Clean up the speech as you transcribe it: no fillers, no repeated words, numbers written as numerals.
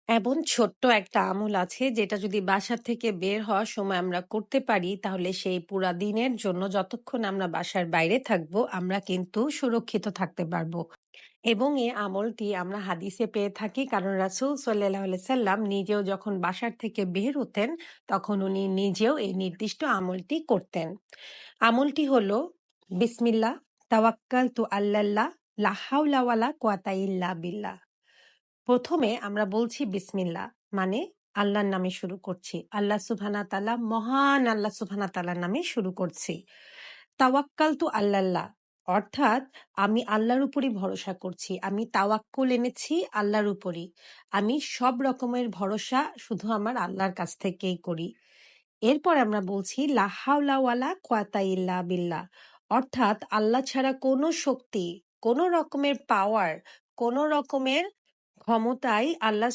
এমন ছোট্ট একটা আমল আছে যেটা যদি বাসা থেকে বের হওয়ার সময় আমরা করতে পারি তাহলে সেই পুরা দিনের জন্য যতক্ষণ আমরা বাসার বাইরে থাকবো আমরা কিন্তু সুরক্ষিত থাকতে পারবো। এবং এই আমলটি আমরা হাদিসে পেয়ে থাকি কারণ রাসূল সাল্লাল্লাহু আলাইহি সাল্লাম নিজেও যখন বাসার থেকে বের হতেন তখন উনি নিজেও এই নির্দিষ্ট আমলটি করতেন। আমলটি হলো বিসমিল্লাহ তাওয়াক্কালতু আল্লাল্লাহ লা হাওলা ওয়ালা কুওয়াতা ইল্লা বিল্লাহ। প্রথমে আমরা বলছি বিসমিল্লাহ মানে আল্লাহর নামে শুরু করছি। আল্লাহ সুবহানাহু তাআলা মহান আল্লাহ সুবহানাহু তাআলার নামে শুরু করছি। তাওয়াক্কালতু আল্লাল্লাহ অর্থাৎ আমি আল্লাহর উপরই ভরসা করছি। আমি তাওয়াক্কুল এনেছি আল্লাহর উপরই। আমি সব রকমের ভরসা শুধু আমার আল্লাহর কাছ থেকেই করি। এরপর আমরা বলছি লা হাওলা ওয়ালা কুওয়াতা ইল্লা বিল্লাহ অর্থাৎ আল্লাহ ছাড়া কোনো শক্তি, কোনো রকমের পাওয়ার, কোনো রকমের ক্ষমতাই আল্লাহ